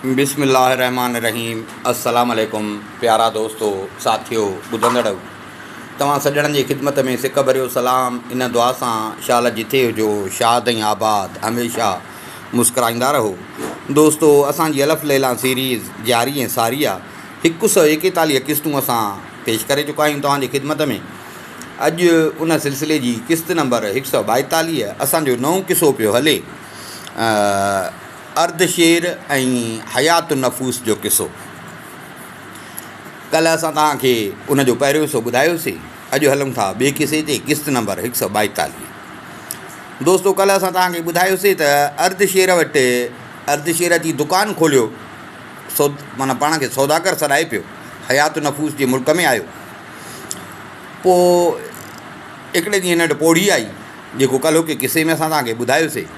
बिस्मिल्लाहिर्रहमानिर्रहीम। अस्सलाम वालेकुम प्यारा दोस्तों, साथियों, ॿुधंदड़ तव्हां सॼणनि जी ख़िदमत में सिक भरियो सलाम। इन दुआ सां शाल जिथे हुजो, शाद ऐं आबाद, हमेशह मुस्कुराईंदा रहो। दोस्तों, असांजी अलफ़ लैला सीरीज़ जारी ऐं सारी आहे। 141 क़िस्तूं असां पेश करे चुका आहियूं तव्हांजी ख़िदमत में। अॼु उन सिलसिले जी क़िस्त नंबर 142 असांजो नओं क़िसो पियो हले, अर्धशेर ऐं हयात नफ़ूस जो क़िसो। कल्ह असां तव्हांखे उनजो पहिरियों हिसो ॿुधायोसीं। अॼु हलूं था ॿिए क़िसे ते, क़िस्त नंबर 142। दोस्तों, कल्ह असां तव्हांखे ॿुधायोसीं त अर्धशेर वटि अर्धशेर जी दुकानु खोलियो, माना पाण खे सौदागर सॾाए पियो, हयात नफ़ूस जे मुल्क में आयो। पोइ हिकिड़े ॾींहुं हिन वटि पोड़ी आई, जेको कल्ह के क़िसे में असां तव्हांखे ॿुधायोसीं।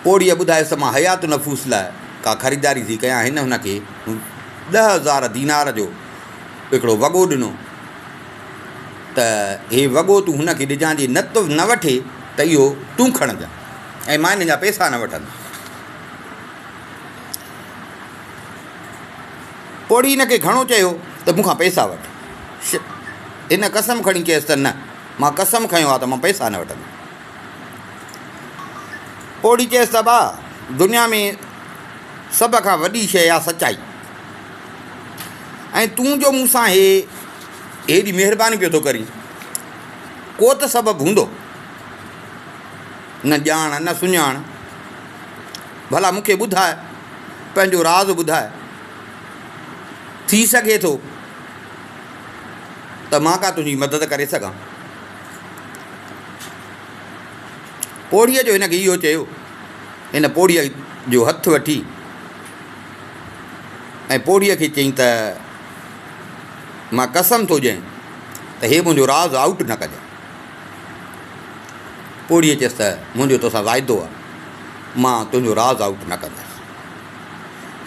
पोड़ीअ ॿुधायोसि त मां हयात नफ़ूस लाइ का ख़रीदारी थी कयां। हिन हुनखे 10,000 दीनार जो हिकिड़ो वॻो ॾिनो त हे वॻो तूं हुनखे ॾिजांइ, न वठे त इहो तूं खणजांइ ऐं मां हिन जा पैसा न वठंदुसि। पोड़ी हिनखे घणो चयो त मूंखां पैसा वठ। हिन कसम खणी चयसि त न, मां कसम खयो आहे त मां पैसा न वठंदुसि। पोड़ी चयसि त भाउ, दुनिया में सभ खां वॾी शइ आहे सचाई, ऐं तूं जो मूंसां हेॾी महिरबानी पियो थो करीं, को त सबबु हूंदो, न ॼाण न सुञाण। भला मूंखे ॿुधाए, पंहिंजो राज़ ॿुधाए। थी सघे थो त मां का तुंहिंजी मदद करे सघां। पोड़ीअ जो हिनखे इहो चयो। हिन पोड़ीअ जो हथु वठी ऐं पोड़ीअ खे चयईं त मां कसम थो ॾियईं त हे मुंहिंजो राज़ आउट न कजांइ। पोड़ीअ चयसि त मुंहिंजो तोसां वाइदो आहे, मां तुंहिंजो राज़ आउट न कंदसि।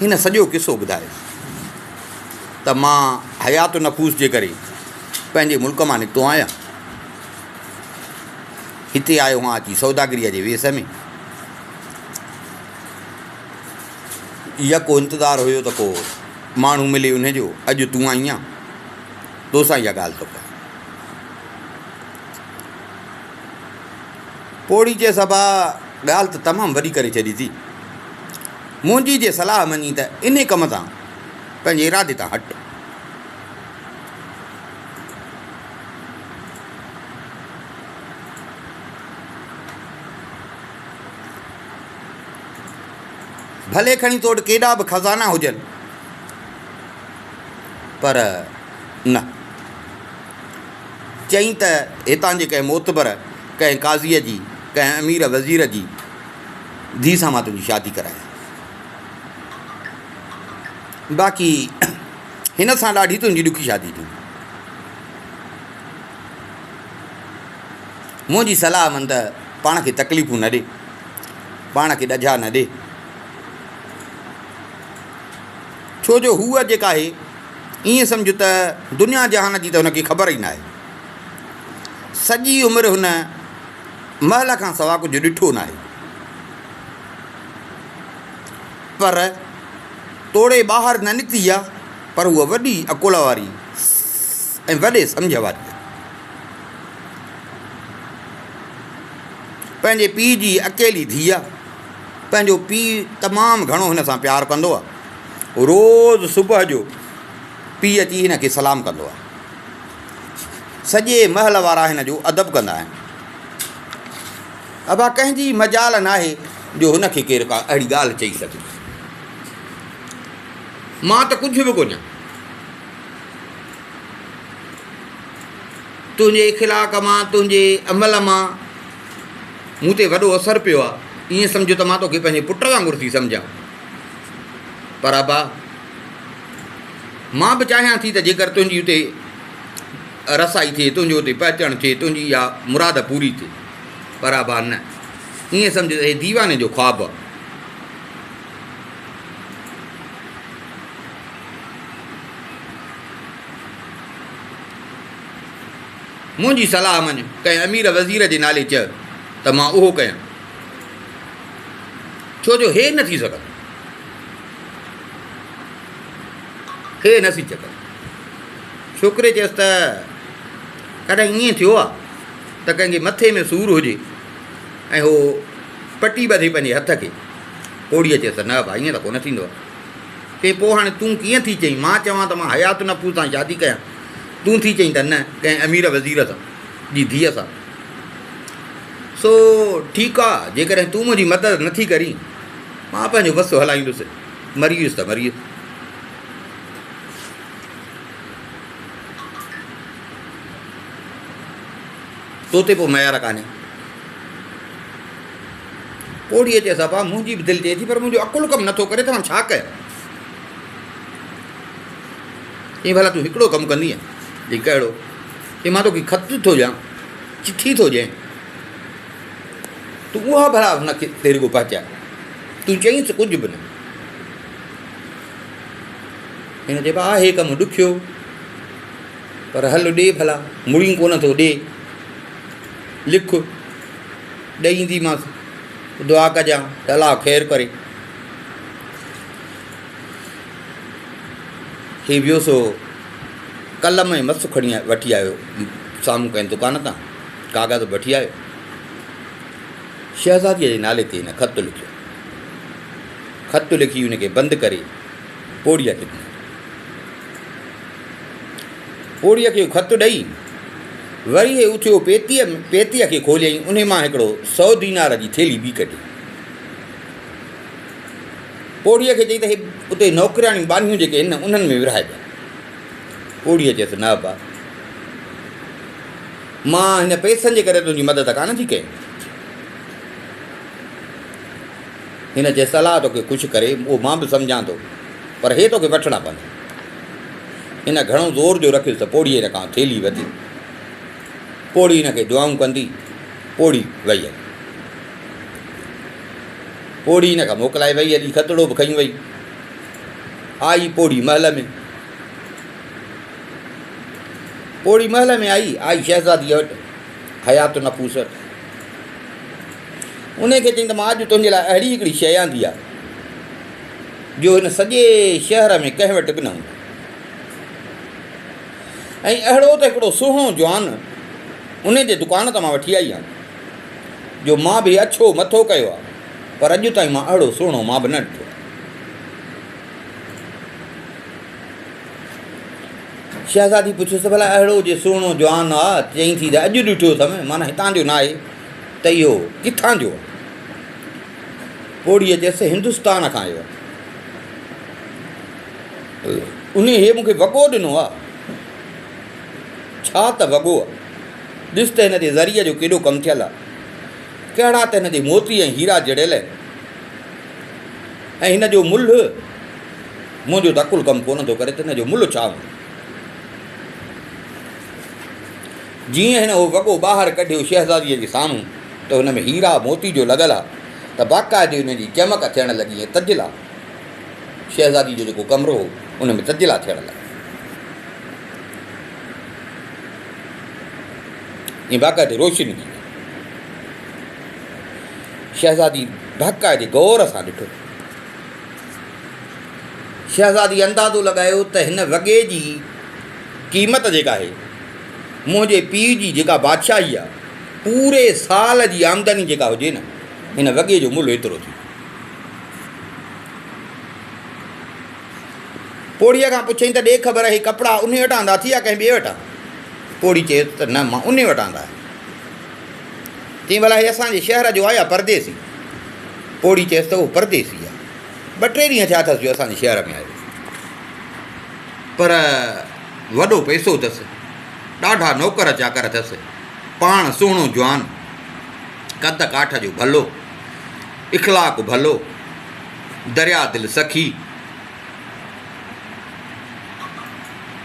हिन सॼो क़िसो ॿुधायोसि त मां हयात नफ़ूस जे करे पंहिंजे मुल्क मां निकितो आहियां, हिते आयो हुआ अची सौदागरीअ जे वेस में। यको इंतज़ारु हुयो त को माण्हू मिले उनजो, अॼु तूं आई आहीं, तोसां इहा ॻाल्हि थो कयां। पोड़ी चयसि भाउ, ॻाल्हि त तमामु वॾी करे छॾी थी। मुंहिंजी जे सलाह मञी त इन कम तां, पंहिंजे इरादे तां हट। भले खणी तो वटि केॾा बि खज़ाना हुजनि, पर न। चई त हितां जे कंहिं मोतबर, कंहिं काज़ीअ जी, कंहिं अमीर वज़ीर जी धीउ सां मां तुंहिंजी शादी करायां। बाक़ी हिन सां ॾाढी तुंहिंजी ॾुखी शादी थी। मुंहिंजी सलाह मन त पाण खे तकलीफ़ूं न ॾे, पाण खे ॾझा न ॾे। छो जो हूअ जेका आहे, ईअं सम्झ त दुनिया जहान जी त हुनखे ख़बर ई न आहे। सॼी उमिरि हुन महल खां सवाइ कुझु ॾिठो न आहे, पर तोड़े ॿाहिरि न निकिती आहे, पर उहा वॾी अकुल वारी ऐं वॾे सम्झ वारी आहे। पंहिंजे पीउ जी अकेली धीउ आहे। पंहिंजो पीउ तमामु घणो हिन सां प्यारु कंदो आहे। रोज़ु सुबुह जो पीउ अची हिन खे सलाम कंदो आहे। सॼे महल वारा हिन जो अदब कंदा आहिनि। अबा कंहिंजी मजाल न आहे जो हुनखे केरु का अहिड़ी ॻाल्हि चई सघे। मां त कुझु बि कोन्ह, तुंहिंजे इख़लाक़ मां, तुंहिंजे अमल मां मूं ते वॾो असरु पियो आहे। ईअं सम्झो त मां तोखे पंहिंजे पुट वांगुरु थी सम्झां। पर अबा, मां बि चाहियां थी त जेकर तुंहिंजी उते रसाई थिए, तुंहिंजो उते पहुचणु थिए, तुंहिंजी इहा मुराद पूरी थिए, पर अबा न। ईअं सम्झ त हे दीवाने जो ख़्वाबु आहे। मुंहिंजी सलाह मञ, कंहिं अमीर वज़ीर जे नाले चयो त मां उहो कयां, छो जो हे न थी सघंदो। खे नसी चकर। छोकिरे चयसि त कॾहिं ईअं थियो आहे त कंहिंखे मथे में सूरु हुजे ऐं हो पटी ॿधे पंहिंजे हथ खे। पोड़ीअ चयसि न भाई ईअं त कोन थींदो आहे। के पोइ हाणे तूं कीअं थी चईं? मां चवां त मां हयात नफ़ूस सां शादी कयां, तूं थी चईं त न कंहिं अमीर वज़ीर सां जी धीअ सां। सो ठीकु आहे, जेकॾहिं तूं मुंहिंजी मदद नथी करीं मां पंहिंजो बसि हलाईंदुसि, मरी वियुसि त मरी वियुसि। तो ते पोइ मयार कान्हे। पोड़ीअ चयसि अबा मुंहिंजी बि दिलि चए थी पर मुंहिंजो अकुलु कमु नथो करे त मां छा कयां। चई भला तूं हिकिड़ो कमु कंदीअ? चई कहिड़ो? चई मां तोखे ख़त थो ॾियां, चिठी थो ॾियां, तूं उहा भला हुनखे तेरे को पहुचाए। तूं चईंसि कुझु बि न। हिन चइबो आहे कमु ॾुखियो पर हल ॾे भला, मुड़ियूं कोन थो ॾे, लिख ॾेई ईंदीमांसि, दुआ कजां त अलाह ख़ैरु करे। ही वियो सो कलम ऐं मसु खणी वठी आयो साम्हूं कंहिं दुकान तां, कागज़ वठी आयो, शहज़ादीअ जे नाले ते हिन ख़त लिखियो। ख़त लिखी हुनखे बंदि करे पोड़ीअ खे ॾिनो। पोड़ीअ खे ख़त ॾेई वरी हे उथियो, पेतीअ खे खोलियईं, उन मां हिकिड़ो 100 दीनार जी थेली ॿी कढी। पोड़ीअ खे चई त हे उते नौकराणियूं बानियूं जेके आहिनि न उन्हनि में विरहाइजांइ। पोड़ीअ चयसि न बा, मां हिन पैसनि जे करे तुंहिंजी मदद कान थी कयां। हिन चयसि सलाह तोखे ख़ुशि करे, उहो मां बि सम्झां थो, पर हे तोखे वठणा पवंदा। हिन घणो ज़ोर जो रखियुसि त पोड़ीअ हिन खां थेली वधी। पोड़ी हिनखे दुआऊं कंदी, पोड़ी वई हली। पोड़ी हिन खां मोकिलाए वई हली, खतड़ो बि खई वई। आई पोड़ी महल में। पोड़ी महल में आई शहज़ादीअ वटि, हयात नफ़ूस वटि। उनखे चई त मां अॼु तुंहिंजे लाइ अहिड़ी हिकिड़ी शइ आंदी आहे जो हिन सॼे शहर में कंहिं वटि बि न हूंदी। ऐं अहिड़ो त हिकिड़ो सुहिणो जवान उन जे दुकान तां मां वठी आई आहियां जो मां बि अछो मथो कयो आहे, पर अॼु ताईं मां अहिड़ो सुहिणो मां बि न ॾिठो। शहज़ादी पुछियोसि भला अहिड़ो जे सुहिणो जवान आहे, चईं थी त अॼु ॾिठो अथमि, माना हितां जो न आहे त इहो किथां जो आहे? पोड़ीअ चयसि हिंदुस्तान खां आयो आहे। उन हे मूंखे वॻो ॾिनो आहे। छा त वॻो आहे, ॾिस त हिन जे ज़रिए जो केॾो कमु थियल आहे, कहिड़ा त हिन जे मोती ऐं हीरा जड़ियल आहिनि, ऐं हिन जो मुल्ह मुंहिंजो त अकुलु कमु कोन थो करे त हिन जो मुल्ह छा हूंदो। जीअं हिन उहो वॻो ॿाहिरि कढियो शहज़ादीअ जे साम्हूं त हुन में हीरा मोती जो लॻल आहे, त बाक़ाइदे हुन जी चमक थियण लॻी ऐं तजिला, शहज़ादी जो जेको कमिरो हो उन में तजिला थियण लॻा। ईअं बाक़ाइदे रोशनी थी। शहज़ादी बाक़ाइदे गौर सां ॾिठो। शहज़ादी अंदाज़ो लॻायो त हिन वॻे जी क़ीमत जेका आहे, मुंहिंजे पीउ जी जेका बादशाही आहे, पूरे साल जी आमदनी जेका हुजे न, हिन वॻे जो मुल्ह एतिरो थी। पोड़ीअ खां पुछईं त ॾे ख़बर ही कपिड़ा उन वटां आंदा थी या कंहिं ॿिए वटां? पोड़ी चए त न मां उन वटां आंदा। चई भला हे असांजे शहर जो आहे या परदेसी? पोड़ी चएसि त उहो परदेसी आहे, 2-3 ॾींहं थिया अथसि जो असांजे शहर में आयो, पर वॾो पैसो अथसि, ॾाढा नौकर चाकर अथसि, पाण सुहिणो जवान, कद काठ जो भलो, इख़लाक़ भलो, दरिया दिलि सखी।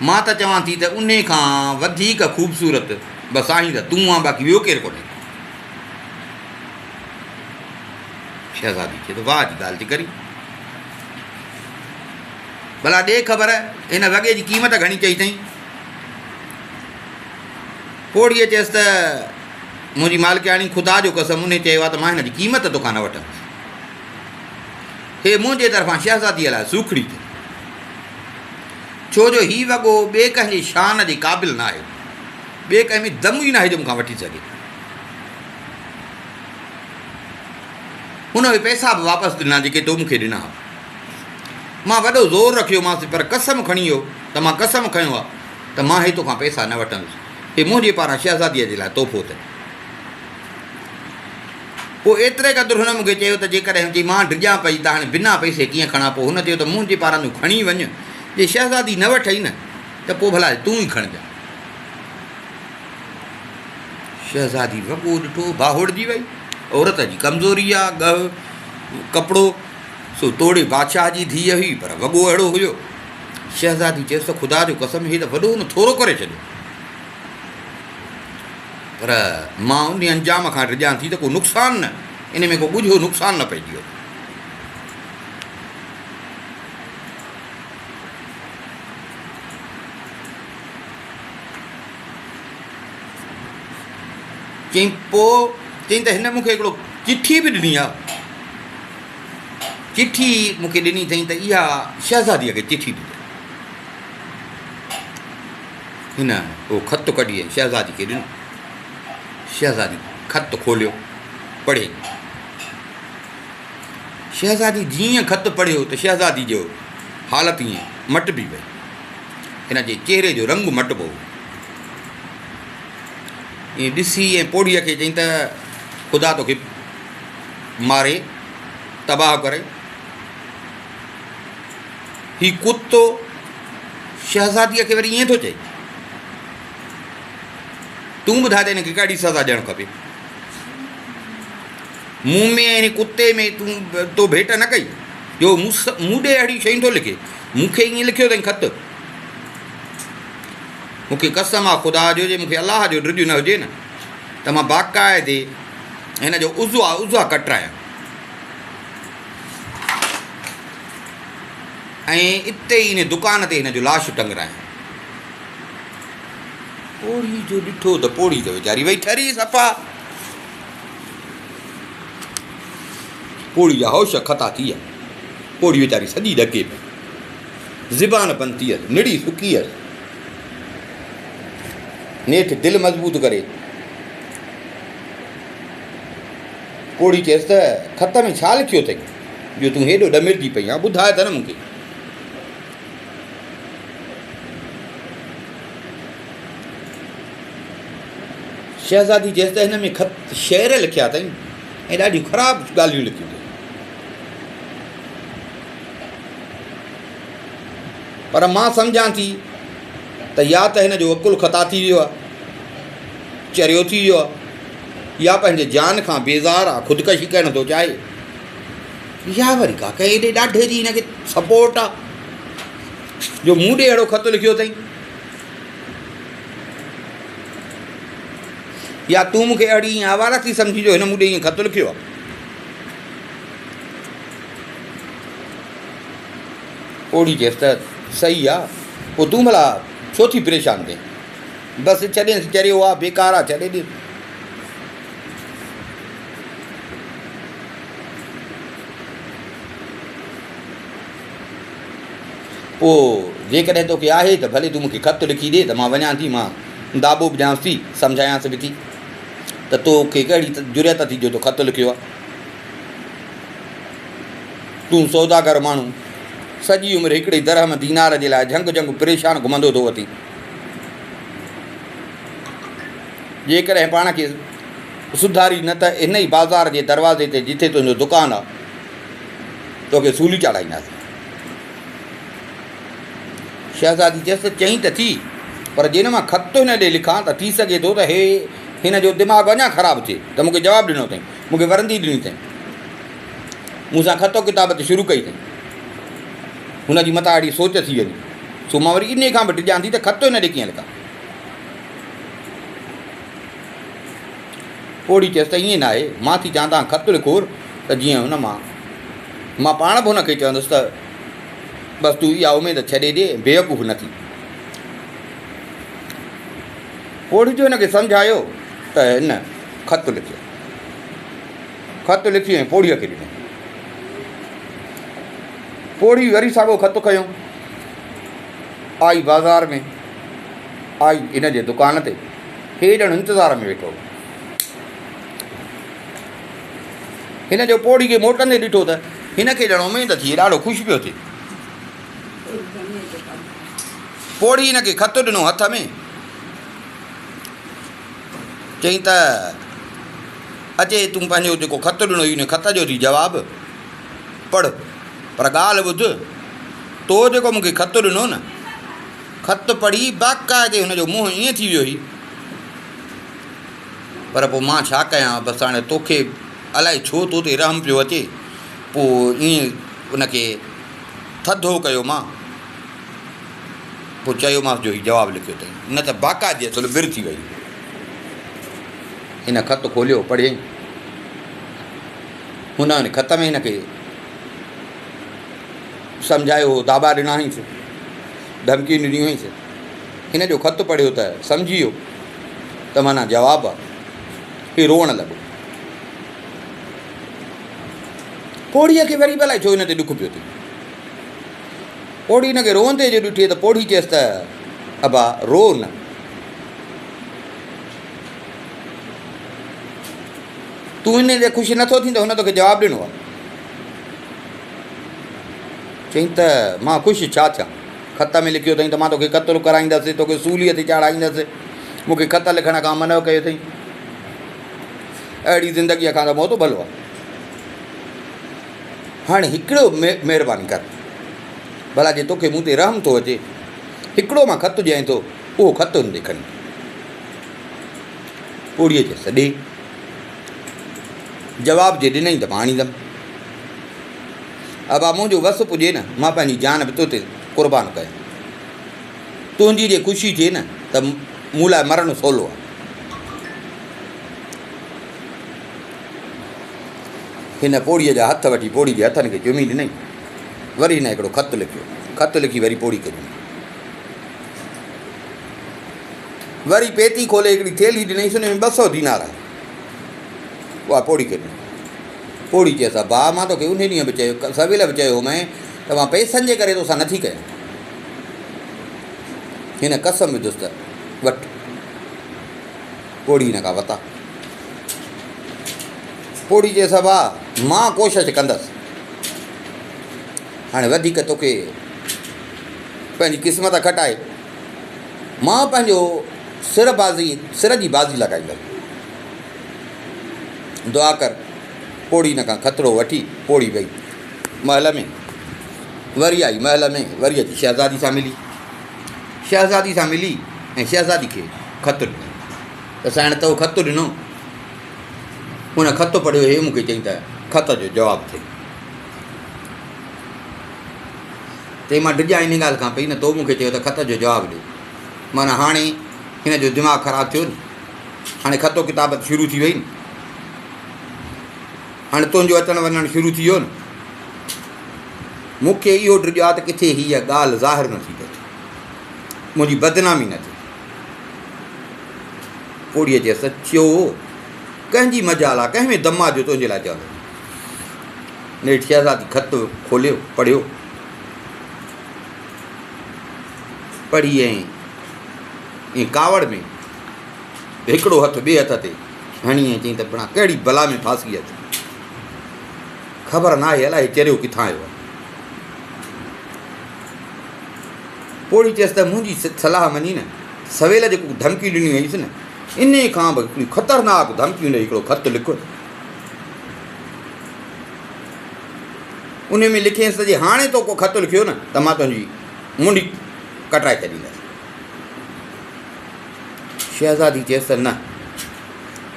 मां त चवां थी त उन खां वधीक ख़ूबसूरत बसि आहीं त तूं आहे, बाक़ी ॿियो केरु कोन्हे। शहज़ादी खे त वाह जी ॻाल्हि थी करी। भला ॾे ख़बर हिन वॻे जी क़ीमत घणी चई अथई? पोड़ीअ चयसि त मुंहिंजी मालिकाणी ख़ुदा जो कसम उन चयो आहे त मां हिन जी क़ीमत तोखां न वठंदुसि। हे मुंहिंजे तरफ़ां शहज़ादीअ लाइ सूखड़ी थी। छो जो हीउ वॻो ॿिए कंहिंजी शान जे क़ाबिल न आहे, ॿिए कंहिं में दम ई न आहे जो मूंखां वठी सघे। हुन जे पैसा बि वापसि ॾिना जेके तो मूंखे ॾिना। मां वॾो ज़ोर रखियोमांसि, पर कसम खणी वियो त मां कसम खयो आहे त मां हे तोखां पैसा न वठंदुसि, हे मुंहिंजे पारां शहज़ादीअ जे लाइ तोहफ़ो अथई। पोइ एतिरे क़दुरु हुन मूंखे चयो त जेकॾहिं चई मां डिॼां पई त हाणे बिना पैसे कीअं खणा। पोइ हुन चयो त मुंहिंजे पारां तूं खणी वञु, जे शहज़ादी न वठई न त पोइ भला तूं ई खणिजांइ। शहज़ादी वॻो ॾिठो, बाहुड़जी वई। औरत जी कमज़ोरी आहे, ॻह कपिड़ो सो तोड़े बादशाह जी धीअ हुई, पर वॻो अहिड़ो हुयो। शहज़ादी चयसि त ख़ुदा जो कसम, हे त वॾो हुन थोरो करे छॾियो, पर मां उन अंजाम खां डिॼां थी त को नुक़सानु न, इन में को ॻुझो नुक़सानु न पइजी वियो। चई पोइ चई त हिन मूंखे हिकिड़ो चिठी बि ॾिनी आहे। चिठी मूंखे ॾिनी अथई त इहा शहज़ादीअ खे चिठी ॾिनी। हिन उहो ख़तु कढी शहज़ादी खे ॾिनो। शहज़ादी ख़तु खोलियो, पढ़े। शहज़ादी जीअं ख़तु पढ़ियो त शहज़ादी जो हालति ईअं मटिजी वई, हिन जे चहिरे जो रंग मटिबो। ईअं ॾिसी ऐं पोड़ीअ खे चई त ख़ुदा तोखे मारे, तबाह करे। हीउ कुतो शहज़ादीअ खे वरी ईअं थो चए, तूं ॿुधाए त हिनखे कहिड़ी सज़ा ॾियणु खपे। मूं में ऐं हिन कुते में तो भेट न कई जो मूं ॾे अहिड़ी शयूं थो लिखे। मूंखे ईअं लिखियो अथई ख़तु, मूंखे कसम आहे ख़ुदा जो, जे मूंखे अलाह जो ॾिजु न हुजे न त मां बाक़ाइदे हिन जो उज़वा कटरायां ऐं इते ई हिन दुकान ते हिन जो लाश टंगरायां। पोड़ी जो ॾिठो त पोड़ी त वीचारी वई ठरी सफ़ा। पोड़ी जा होश ख़ता थी विया। पोड़ी वीचारी सॼी ॾके पई, ज़बान बंदि थी वियसि, निड़ी सुकी वियसि। नेठि दिलि मज़बूत करे पोड़ी चयसि त ख़त में छा लिखियो अथई जो तूं हेॾो ॾमिरजी पई आहे, ॿुधाए त न मूंखे। शहज़ादी चयसि त हिन में शेर लिखिया अथई ऐं ॾाढियूं ख़राबु ॻाल्हियूं लिखियूं अथई, पर मां सम्झां थी त या त हिन जो अकुलु ख़ता थी वियो आहे, चरियो थी वियो आहे, या पंहिंजे जान खां बेज़ार आहे, ख़ुदकशी करणु थो चाहे, या वरी का कंहिं एॾे ॾाढे जी हिनखे सपोर्ट आहे जो मूं ॾे अहिड़ो ख़तु लिखियो अथई, या तूं मूंखे अहिड़ी ईअं आवारा थी सम्झी जो हिन मूं ॾे ईअं ख़तु लिखियो आहे। ओड़ी चयसि त सही आहे, पोइ तूं भला छो थी परेशान थिए, बसि छॾेसि, चरियो आहे, बेकार आहे, छॾे ॾे। पोइ जेकॾहिं तोखे आहे त भले तूं मूंखे ख़तु लिखी ॾे त मां वञा थी, मां दाबो बि ॾियांसि थी, सम्झायांसि बि थी त तोखे कहिड़ी जुरियत थी जो तो ख़तु लिखियो आहे। तूं सौदागर माण्हू, सॼी उमिरि हिकिड़े दरहम दीनार जे लाइ झंग परेशान घुमंदो थो वठी, जेकॾहिं पाण खे सुधारी न त इन ई बाज़ार जे दरवाज़े ते जिथे तुंहिंजो दुकानु आहे तोखे सूली चाढ़ाईंदासीं। शहज़ादी चयसि त चई त थी, पर जिन मां ख़तु हिन ॾे लिखां त थी सघे थो त हिन जो दिमाग़ु अञा ख़राबु थिए, त मूंखे जवाबु ॾिनो अथई, मूंखे वरंदी ॾिनी अथई, मूंसां ख़तो किताब ते शुरू कई अथई, हुनजी मथां अहिड़ी सोच थी वञी, सो मां वरी इन खां बि टिॼां थी त ख़तु हिन ॾे कीअं लिखां। पोड़ी चयसि त ईअं न आहे, मां थी चवां तव्हां ख़तु लिखो त जीअं हुन मां पाण बि हुनखे चवंदुसि त बसि तूं इहा उमेद छॾे ॾे, बेवकूफ़ न थी। पोड़ी जो हिनखे सम्झायो त हिन ख़तु लिखियो, ख़तु लिखी ऐं पोड़ीअ खे ॾिनो। पोड़ी वरी साॻियो ख़तु खयो आई बाज़ार में, आई इन जे दुकान ते, हे ॼण इंतज़ार में वेठो। हिन जो पोड़ी खे मोटंदे ॾिठो त हिन खे ॼण उमेद थी, ॾाढो ख़ुशि पियो थिए। पोड़ी हिन खे ख़त ॾिनो हथ में, चई त अचे तूं पंहिंजो जेको ख़त ॾिनो हुन ख़त जो थी जवाबु पढ़, पर ॻाल्हि ॿुध, तो जेको मूंखे ख़त ॾिनो न, ख़त पढ़ी बाक़ाइदे हुनजो मुंहुं ईअं थी वियो हुई, पर पोइ मां छा कयां, बसि हाणे तोखे अलाए छो तो ते रहम पियो अचे, पोइ ईअं उनखे थधो कयो मां, पोइ चयोमांसि जो हीउ जवाबु लिखियो अथई, न त बाक़ाइदे असुल विर थी वई। हिन ख़त खोलियो, पढ़ियईं, हुन ख़त में हिनखे सम्झायो हो, दाबा ॾिना हुईसि, धमकी ॾिनी हुईसि। हिन जो ख़त पढ़ियो त सम्झी वियो त माना जवाबु आहे, हीउ रोअणु लॻो। पोड़ीअ खे वरी भला छो हिन ते ॾुख पियो थिए। पोड़ी हिनखे रोअंदे जो ॾिठे त पोड़ी चयसि त अबा रो न, तूं हिन ते ख़ुशि नथो थी त हुन तोखे जवाबु ॾिनो आहे। चई त मां ख़ुशि छा थियां, ख़त में लिखियो अथई त मां तोखे क़तलु कराईंदसि, तोखे सूलीअ ते चाढ़ाईंदसि, मूंखे ख़त लिखण खां मना कयो अथई, अहिड़ी ज़िंदगीअ खां त मौत भलो आहे। हाणे हिकिड़ो महिरबानी कर, भला जे तोखे मूं ते रहम थो अचे, हिकिड़ो मां ख़त ॾियां थो, उहो ख़त हुन ते खणी। पोड़ीअ चयसि ॾे, जवाबु जे ॾिनई त मां आणींदमि। अबा मुंहिंजो वस पुॼे न, मां पंहिंजी जान बि तो ते क़ुर्बान कयां, तुंहिंजी जे ख़ुशी थिए न त मूं लाइ मरणु सवलो आहे। हिन पोड़ीअ जा हथ वठी पोड़ी जे हथनि खे चुमी ॾिनई, वरी हिन हिकिड़ो ख़त लिखियो, ख़त लिखी वरी पोड़ी खे ॾिनई, वरी पेती खोले हिकिड़ी थेली ॾिनईसि, हुन में 200 दीनार आहे, उहा पोड़ी खे ॾिनई। पोड़ी चयसि भाउ मां तोखे उन ॾींहुं बि चयो, सवेल बि चयो मैं त मां पैसनि जे करे तोसां नथी कयां। हिन कसम विधुसि त वठि, पोड़ी हिन खां वरिता। पोड़ी चयसि भाउ मां कोशिशि कंदसि, हाणे वधीक तोखे पंहिंजी क़िस्मत खटाए, मां पंहिंजो सिर जी बाज़ी लॻाईंदसि, दुआ कर। पोड़ी हिन खां ख़तरो वठी पोड़ी वई महल में, वरी आई महल में, वरी अची शहज़ादी सां मिली, शहज़ादी सां मिली ऐं शहज़ादी खे ख़तु ॾिनो। त साण तो ख़तु ॾिनो, हुन ख़तु पढ़ियो, हे मूंखे चई त ख़त जो जवाबु थिए। ते मां डिॼा इन ॻाल्हि खां पई न, तो मूंखे चयो त ख़त जो जवाबु ॾियो, माना हाणे हिन जो दिमाग़ु ख़राबु थियो न, हाणे ख़तो किताबत शुरू थी वई न, हाणे तुंहिंजो अचणु वञणु शुरू थी वियो न, मूंखे इहो डिॼो आहे त किथे हीअ ॻाल्हि ज़ाहिर न थी पए, मुंहिंजी बदनामी न थिए। पोड़ीअ चयसि सचो, कंहिंजी मजाल आहे, कंहिं में दमा जो तुंहिंजे लाइ चवंदो। नेठि शहज़ादी ख़त खोलियो, पढ़ियो, पढ़ी ऐं कावड़ में हिकिड़ो हथु ॿिए हथ ते हणी ऐं चई त पिणा कहिड़ी बला में फासी अचे, ख़बर न आहे अलाए चरियो किथां आयो आहे। पोड़ी चयसि त मुंहिंजी सलाह मञी न, सवेल जेको धमकी ॾिनी हुईसि न, इन खां बि हिकिड़ी ख़तरनाक धमकी हुन हिकिड़ो ख़तु लिखो, उन में लिखियसि त जे हाणे तो को ख़तु लिखियो न त मां तुंहिंजी मुंडी कटाए छॾींदसि। शहज़ादी चयसि त न,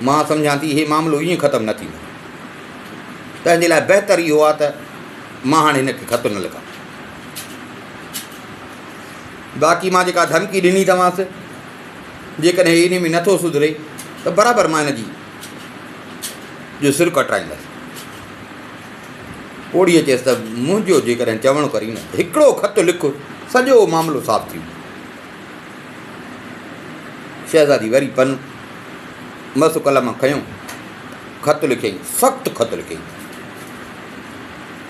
मां सम्झां थी इहे मामिलो ईअं ख़तमु न थींदो, तंहिंजे लाइ बहितर इहो आहे त मां हाणे हिनखे ख़तु न लिखां। बाक़ी मां जेका धमकी ॾिनी अथमांसि, जेकॾहिं इन में नथो सुधरे त बराबरि मां हिन जी जो सिर कटाईंदसि। पोड़ीअ चयसि त मुंहिंजो जेकॾहिं चवणु करी न, हिकिड़ो ख़तु लिख, सॼो मामिलो साफ़ थी। शहज़ादी वरी पन मसु कलम खयूं, ख़तु लिखियईं, सख़्तु ख़तु लिखियईं,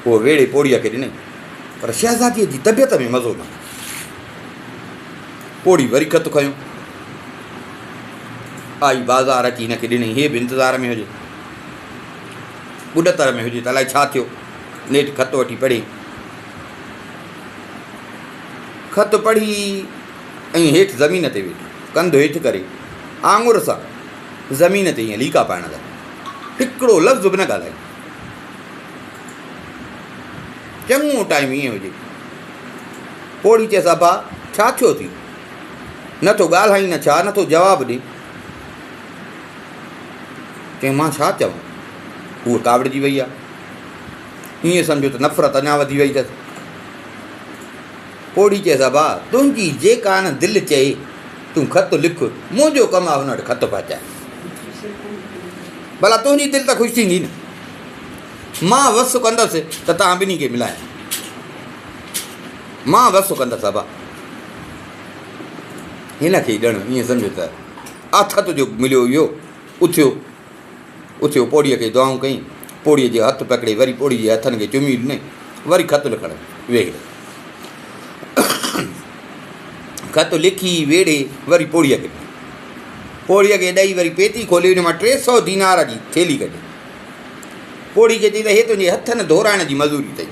उहो वेड़े पोड़ीअ खे ॾिनई, पर शहज़ादीअ जी तबियत में मज़ो न। पोड़ी वरी खत खयो आई बाज़ार अची हिनखे ॾिनई हे बि इंतज़ार में हुजे ॿुॾतर में हुजे त अलाए छा थियो नेठि खत वठी पढ़ी खत पढ़ी ऐं हेठि ज़मीन ते वेठो कंधु हेठि करे आङुर सां ज़मीन ते ईअं लीका पाइण लॻो हिकिड़ो लफ़्ज़ बि न ॻाल्हाए चङो टाइम ईअं हुजे पोड़ी चएसि अबा छा थियो थी नथो ॻाल्हाई न छा नथो जवाबु ॾे चई मां छा चवां उहा कावड़िजी वई आहे ईअं सम्झो त नफ़रत अञा वधी वई अथसि पोड़ी चएसि अबा तुंहिंजी जेका न दिलि चए तूं ख़त लिख मुंहिंजो कमु आहे हुन वटि ख़त पहुचाए भला तुंहिंजी दिलि त ख़ुशि थींदी न मां वसु कंदसि त तव्हां ॿिन्ही खे मिलायां मां वसु कंदसि अबा हिनखे ॼण ईअं सम्झो त आथत जो मिलियो इहो उथियो उथियो पोड़ीअ खे दुआऊं कई पोड़ीअ जे हथु पकिड़े वरी पोड़ी जे हथनि खे चुमी ॾिनई वरी ख़त लिखणु वेही ख़त लिखी वेड़े वरी पोड़ीअ खे ॾेई वरी पेती खोली हुन मां 300 दीनार जी थेली कढी पोड़ी खे चई त हे तुंहिंजे हथनि धोराइण जी मज़ूरी अथई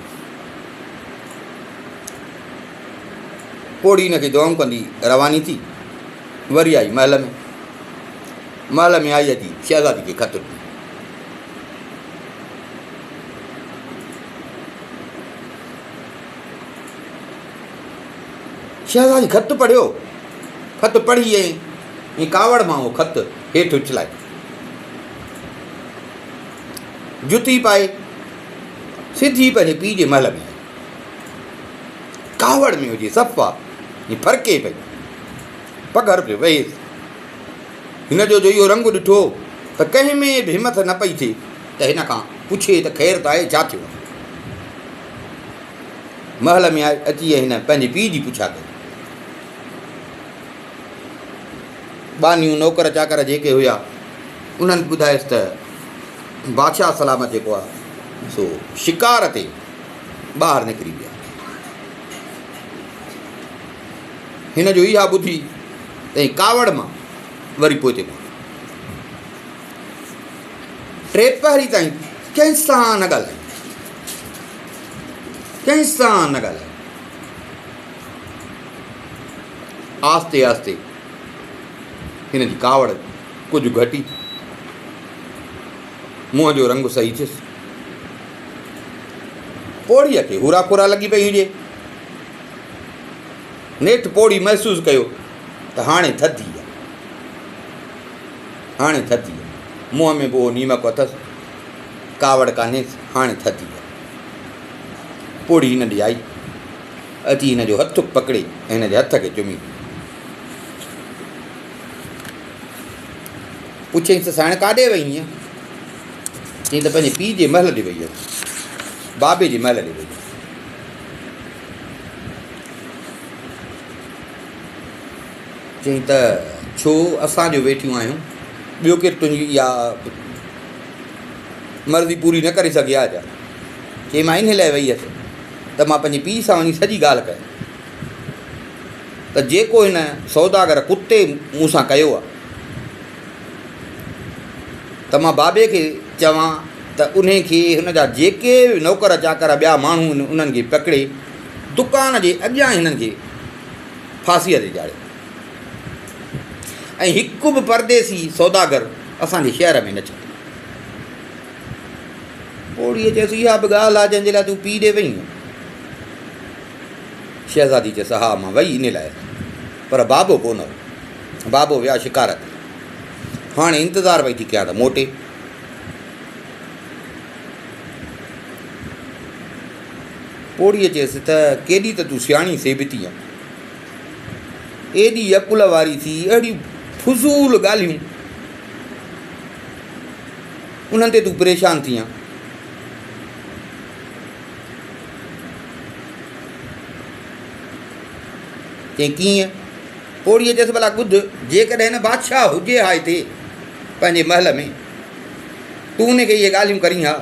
पोड़ी हिनखे दुआऊं कंदी रवानी थी वरी आई महल में आई अची शहज़ादी खे ख़त ॾिनो शहज़ादी ख़त पढ़ियो ख़त पढ़ी ऐं कावड़ मां उहो ख़त हेठि उछलाए जुती पाए सिधी पंहिंजे पीउ जे महल में कावड़ में हुजे सफ़ा हीअं फरके पई पघर पियो वेहेसि हिनजो जो इहो रंग ॾिठो त कंहिं में बि हिमत न पई थिए त हिन खां पुछे त ख़ैरु त आहे छा थियो महल में अची हिन पंहिंजे पीउ जी पुछा कई बानियूं नौकर चाकर जेके हुआ उन्हनि ॿुधायसि त बादशाह सलामत जेको आहे सो शिकार ते ॿाहिरि निकिरी विया हिन जो इहा ॿुधी त कावड़ मां वरी पोइ टे पहरी ताईं कंहिं सां न ॻाल्हाई आस्ते आस्ते हिन जी कावड़ कुझु घटी मुंहं जो रंग सही थियुसि पोड़ीअ खे हुरा खुरा लॻी पई हुजे नेठि पोड़ी महसूसु कयो त हाणे थधी आहे मुंहं में बि नीमक अथसि कावड़ कान्हेसि हाणे थधी आहे पोड़ी हिन ॾे आई अची हिन जो हथु पकिड़े ऐं हिन जे हथ खे चुमी पुछईंसि त साण काॾे वई हीअं चई त पंहिंजे पीउ जे महल ॾे वई हुयसि बाबे जे महल ॾे वई हुयसि चई त छो असां जो वेठियूं आहियूं ॿियो केरु तुंहिंजी इहा मर्ज़ी पूरी न करे सघे आहे छा चई मां इन लाइ वई हुअसि त मां पंहिंजे पीउ सां वञी सॼी ॻाल्हि कयां त जेको हिन सौदागर कुते मूं सां कयो आहे त मां बाबे खे चवां त उन खे हुन जा जेके नौकर चाकर ॿिया माण्हू आहिनि उन्हनि खे पकिड़े दुकान जे अॻियां हिननि खे फांसीअ ते चाढ़े ऐं हिकु बि परदेसी सौदागर असांजे शहर में न छॾे पोड़ीअ चयसि इहा बि ॻाल्हि आहे जंहिंजे लाइ तूं पीउ ॾे वई शहज़ादी चयसि हा मां वई इन लाइ पर बाबो कोन हो बाबो विया शिकार ते हाणे इंतज़ारु पई थी कयां त मोटे पोड़ीअ चयसि त केॾी त तूं सियाणी सेबिती आहे एॾी अकुल वारी थी अहिड़ी फुज़ूल ॻाल्हियूं उन्हनि ते तूं परेशान थी आहे चई कीअं पोड़ीअ चयसि भला ॿुध जेकॾहिं न बादशाह हुजे हा हिते पंहिंजे महल में तूं उनखे इहे ॻाल्हियूं करी हा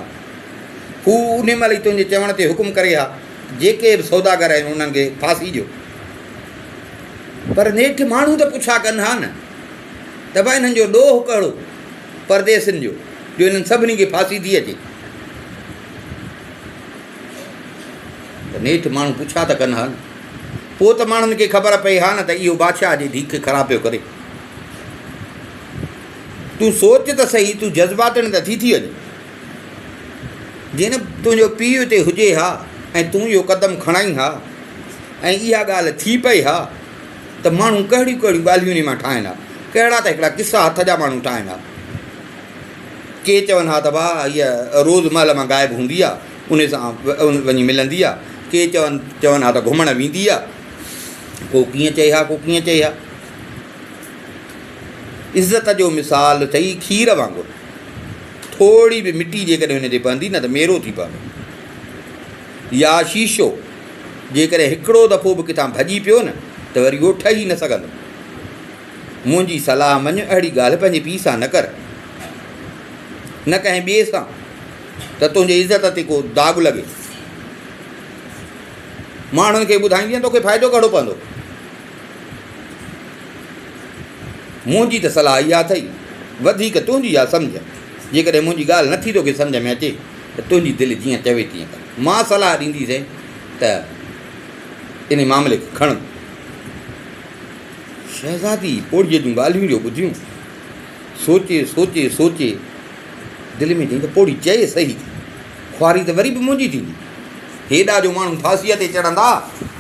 हू उन महिल ई तुंहिंजे चवण ते हुकुम करे हा जेके बि सौदागर आहिनि उन्हनि खे फांसी ॾियो पर नेठि माण्हू त पुछा कनि हा न त भाई हिननि जो ॾोह कहिड़ो परदेसियुनि जो हिननि सभिनी खे फांसी थी अचे। त नेठि माण्हू पुछा त कनि हा न, पोइ त माण्हुनि खे ख़बर पई हा न त इहो बादशाह जे धीउ खे ख़राबु पियो करे। तूं सोच त सही, तूं जज़्बातनि त थी वञे। जीअं न तुंहिंजो पीउ हिते हुजे हा ऐं तूं इहो क़दम खणाई हा ऐं इहा ॻाल्हि थी पई हा त माण्हू कहिड़ियूं कहिड़ियूं ॻाल्हियूं उन मां ठाहिनि हा। कहिड़ा त हिकिड़ा किसा हथ जा माण्हू ठाहिनि हा। के चवनि हा त भाउ इहा रोज़महल मां ग़ाइबु हूंदी आहे, उन सां वञी मिलंदी आहे। के चवनि हा त घुमणु वेंदी आहे। को कीअं चए हा, को कीअं चए हा। इज़त जो मिसाल अथई खीर वांगुरु, थोरी बि मिटी जेकॾहिं हुन ते पवंदी न त मेरो थी पवंदो, या शीशो जेकॾहिं हिकिड़ो दफ़ो बि किथां भॼी पियो न त वरी उहो ठही न सघंदो। मुंहिंजी सलाह मञ, अहिड़ी ॻाल्हि पंहिंजे पीउ सां न कर, न कंहिं ॿिए सां, त तुंहिंजे इज़त ते को दाग़ु लॻे। माण्हुनि खे ॿुधाईंदीअ तोखे फ़ाइदो कहिड़ो पवंदो। मुंहिंजी त सलाह इहा अथई, वधीक तुंहिंजी आहे सम्झ। जेकॾहिं मुंहिंजी ॻाल्हि नथी तोखे सम्झ में अचे त तुंहिंजी दिलि जीअं चवे तीअं कर। मां सलाह ॾींदीसीं त इन मामले खे खण। शहज़ादी पोड़ीअ जूं ॻाल्हियूं जो ॿुधियूं, सोचे सोचे सोचे दिलि में चई त पोड़ी चए सही, ख़्वारी त वरी बि मुंहिंजी थींदी। हेॾा जो माण्हू फांसीअ ते चढ़ंदा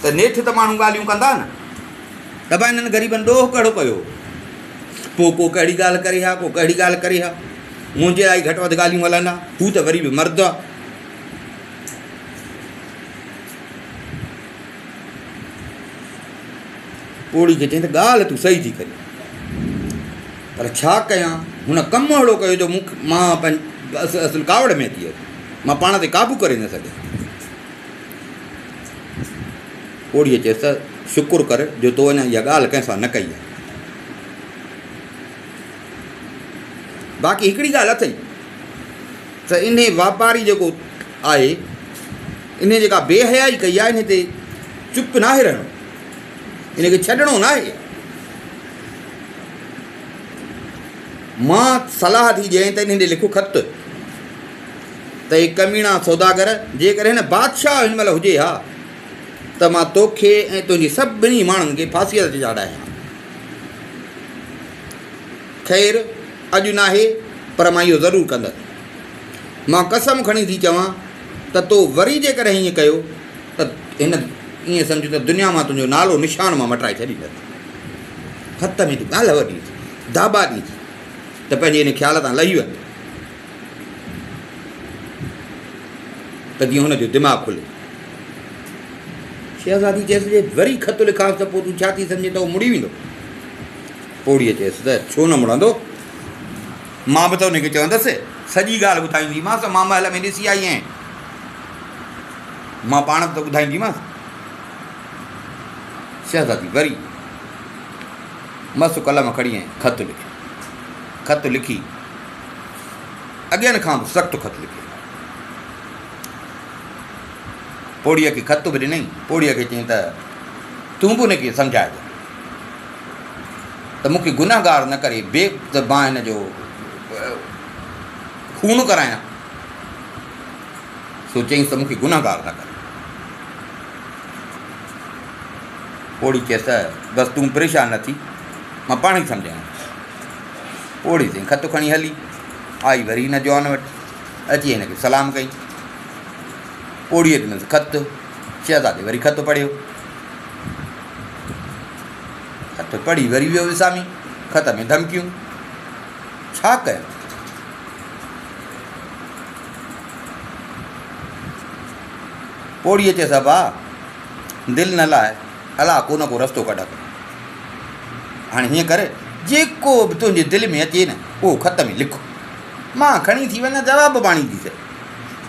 त नेठि त माण्हू ॻाल्हियूं कंदा न, त भाई हिननि ग़रीबनि ॾोह कहिड़ो कयो। पोइ को कहिड़ी ॻाल्हि करे हा, को कहिड़ी ॻाल्हि करे हा। मुंहिंजे लाइ घटि वधि ॻाल्हियूं हलनि हा, हू त वरी बि मर्द आहे। पोड़ी खे चई त ॻाल्हि तूं सही थी करी, पर छा कयां, हुन कमु अहिड़ो कयो जो मां असुलु कावड़ में अची वियुसि, मां पाण ते काबू करे न सघियुसि। पोड़ीअ चयसि त शुकुरु कर जो तो अञा इहा ॻाल्हि कंहिंसां न कई आहे। बाक़ी हिकिड़ी ॻाल्हि अथई त इन वापारी जेको आहे, इन जेका बेहयाई कई आहे, इन ते चुप नाहे रहणो, इनखे छॾिणो न आहे। मां सलाह थी ॾियईं त इन ॾे लिखो ख़त त हे कमीणा सौदागर, जेकॾहिं हिन बादशाह हिन महिल हुजे हा त मां तोखे ऐं तुंहिंजी सभिनी माण्हुनि खे फांसीअ ते चाढ़ायां। ख़ैरु अॼु नाहे, पर मां इहो ज़रूरु कंदुसि। मां कसम खणी थी चवां त तो वरी जेकॾहिं ईअं कयो त हिन ईअं सम्झ त दुनिया मां तुंहिंजो नालो निशान मां मटाए छॾींदुसि। ख़त में तूं ॻाल्हि वॾी थी, दाबा ॾी थी त पंहिंजे इन ख़्याल तां लही वञ त जीअं हुनजो दिमाग़ु खुले। शहज़ादी चयसि जे वरी ख़त लिखांसि त पोइ तूं छा थी सम्झे त उहो मुड़ी वेंदो। पोड़ीअ चयसि त छो न मुड़ंदो, मां बि त हुनखे चवंदुसि सॼी ॻाल्हि ॿुधाईंदीमांसि। मां महल में ॾिसी आई आहियां, मां पाण बि त ॿुधाईंदीमांसि। शहज़ादी वरी मस्तु कलम खणी ऐं ख़त लिखी अॻियनि खां बि सख़्तु ख़त लिखियो। पोड़ीअ खे ख़त बि ॾिनई। पोड़ीअ खे चयईं त तूं बि हुनखे सम्झाइजांइ त मूंखे गुनाहगार न करे त मां हिन जो खून करायां। सो चयईंसि त मूंखे गुनाहगार न करे। पोड़ी चयसि त बसि तूं परेशान न थी, मां पाण ई सम्झायां। पोड़ी चई ख़त खणी हली आई, वरी हिन जवान वटि अची हिनखे सलाम कई। पोड़ीअ ॾिनसि ख़त। शहज़ादे वरी ख़त पढ़ियो, ख़त पढ़ी वरी वियो विसामी। ख़त में धमकियूं। छा कयां? पोड़ीअ चयसि भाउ दिलि न लाइ, अलाह को न को रस्तो कढ। हाणे हीअं करे जेको बि तुंहिंजे दिलि में अचे न उहो ख़त में लिखो, मां खणी थी वञा जवाबु पाणी ॾींदुसि।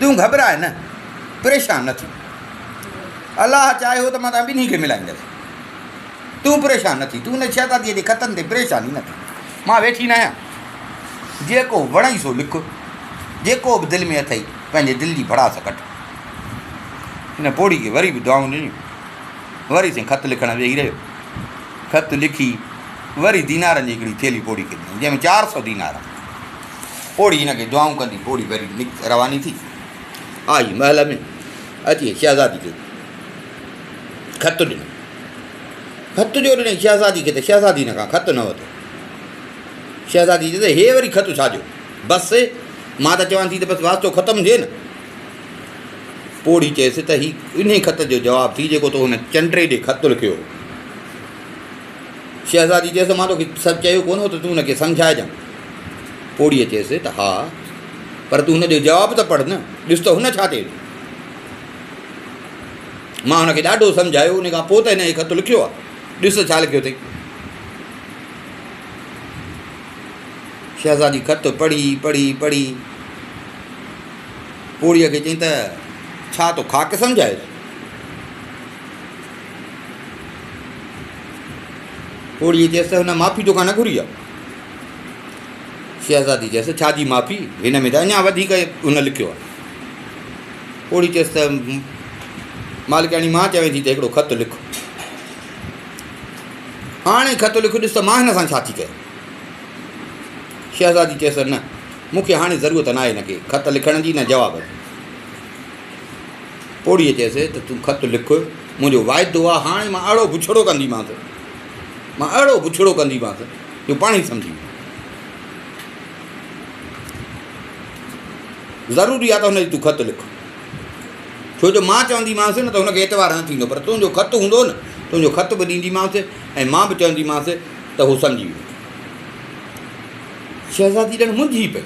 तूं घबराए न, परेशान न थी। अलाह चाहियो त मां तव्हां ॿिन्ही खे मिलाईंदुसि। तूं परेशान न थी, तूं हुन शहज़ादीअ जे ख़तनि ते परेशानी न थी। मां वेठी न आहियां, जेको वणई सो लिख, जेको बि दिलि में अथई पंहिंजे दिलि जी भड़ास कढ। हिन पोड़ी खे वरी बि दुआऊं ॾिनियूं, वरी साईं ख़त लिखणु वेही रहियो। ख़त लिखी वरी दीनारनि जी हिकिड़ी थेली पोड़ी कई जंहिंमें 400 दीनार। पोड़ी हिन खे दुआऊं कंदी पोड़ी वरी रवानी थी। आई महल में अची शहज़ादी खे ख़त ॾिनो। ख़त जो ॾिनई शहज़ादी खे त शहज़ादी हिन खां ख़त न वरितो। शहज़ादी चए हे वरी ख़त छाजो, बसि मां त चवां थी त बसि वास्तो ख़तमु थिए न। पोड़ी चयसि त हीउ इन ख़त जो जवाबु थी जेको तो हुन चंडे ॾे ख़त लिखियो। शहज़ादी चयसि मां तोखे सभु चयो कोन हो त तूं हुनखे सम्झाइजांइ। पोड़ीअ चयसि त हा पर तूं हुनजो जवाबु त पढ़ न, ॾिस त हुन छा चए। मां हुनखे ॾाढो सम्झायो, उन खां पोइ त हिन खे ख़त लिखियो आहे, ॾिस छा लिखियो अथई। शहज़ादी ख़त पढ़ी पढ़ी पढ़ी पोड़ीअ खे चई त छा तो ख़ाक सम्झाए। पोड़ीअ चयसि त हुन माफ़ी तोखां न घुरी आहे। शहज़ादी चयसि छा जी माफ़ी, हिन में त अञा वधीक हुन लिखियो आहे। पोड़ी चयसि त मालिकाणी मां चवे थी त हिकिड़ो ख़त लिखो। हाणे ख़त लिखो, ॾिस त मां हिन सां छा थी कयां। शहज़ादी चयसि न मूंखे हाणे ज़रूरत न आहे हिनखे ख़त लिखण जी न जवाब। पोड़ीअ चयसि त तूं ख़त लिख, मुंहिंजो वाइदो आहे हाणे मां अहिड़ो बुछड़ो कंदीमांसि, मां अहिड़ो बुछड़ो कंदीमांसि जो पाण ई सम्झी। ज़रूरी आहे त हुनजी तूं ख़त लिख, छो जो मां चवंदीमांसि न त हुनखे एतवार न थींदो, पर तुंहिंजो ख़त हूंदो न, तुंहिंजो ख़त बि ॾींदीमांसि ऐं मां बि चवंदीमांसि त हू सम्झी वियो। शहज़ादी ॼण मुंझी पई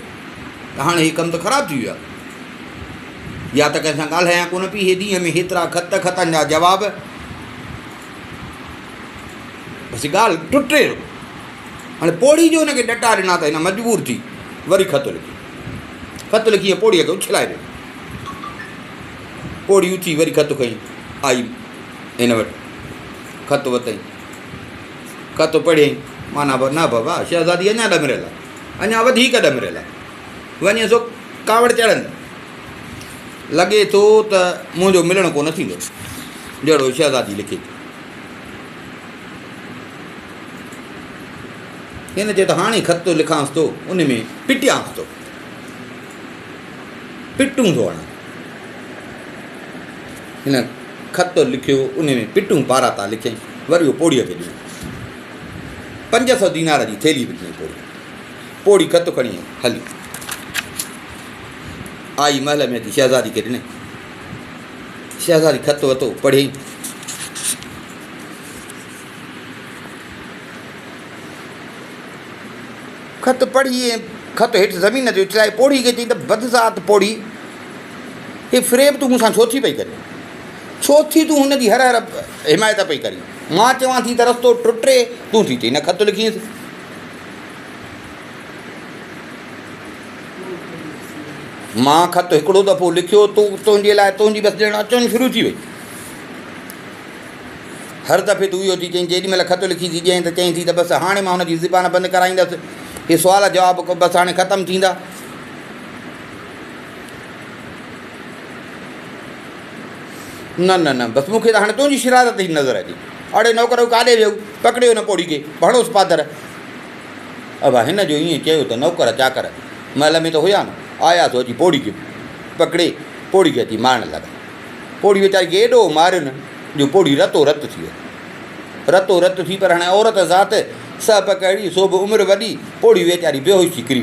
त हाणे हीउ कमु त ख़राबु थी वियो आहे। या त कंहिंसां ॻाल्हायां कोन पई, हे ॾींहं में हेतिरा ख़तनि जा जवाब, बसि ॻाल्हि टुटे। हाणे पोड़ी जो हुनखे डटा ॾिना त हिन मजबूर थी वरी ख़त लिखी। ख़त लिखी ऐं पोड़ीअ खे उछलाए ॾिनो। पोड़ी उथी वरी ख़त खई आई हिन वटि, ख़त वरितई, ख़त पढ़ियईं। माना न बाबा शहज़ादी अञा ॾमिरियल आहे, अञा वधीक ॾमिरियल आहे, वञे सो कावड़ चढ़ंदी। लॻे थो त मुंहिंजो मिलणु कोन थींदो जहिड़ो शहज़ादी लिखे। हिन चयो त हाणे ख़त लिखांसि थो, उन में पिटियांसि थो, पिटूं थो हणां। हिन ख़त लिखियो, उन में पिटूं पारा था लिखियईं। वरी उहो पोड़ीअ खे ॾिनो, 500 दीनार जी थेली बि ॾिनई। पोड़ी ख़त खणी हली आई महल में थी शहज़ादी खे ॾिनई। शहज़ादी ख़त वरितो, पढ़ियईं। ख़त पढ़ी ऐं ख़त हेठि ज़मीन ते उछलाए पोड़ी खे चई त बदज़ात पोड़ी, हे फ़्रेब तूं मूंसां छो थी पई करे, छो थी तूं हुनजी हर हर हिमायत पई करी। मां चवां थी त रस्तो टुटे, तूं थी चई न ख़त लिखीसि। मां ख़त हिकिड़ो दफ़ो लिखियो, तूं तुंहिंजे लाइ तुंहिंजी बसि ॼण अचनि शुरू थी वई। हर दफ़े तूं इहो थी चईं, जेॾी महिल ख़त लिखी थी ॾियईं त चईं थी त बसि हाणे मां हुनजी ज़ुबान बंदि कराईंदसि, हे सुवाल जवाब बसि हाणे ख़तमु थींदा। न न न बसि मूंखे त हाणे तुंहिंजी शरारत ई नज़र अचे। अड़े नौकर काॾे वियो, पकड़ियो न पोड़ी खे, भणोसि पादर। अबा हिन जो ईअं चयो त नौकर चाकर महल में त हुया न, आया थो अची पोड़ी खे पकड़े, पोड़ी खे अची मारण लॻा। पोड़ी वीचारी खे एॾो मारियो न जो पोड़ी रतो रत थी वियो, रतो रत थी। पर हाणे औरत ज़ात सह पकड़ी, सो बि उमिरि वॾी, पोड़ी वीचारी बेहोश थी किरी।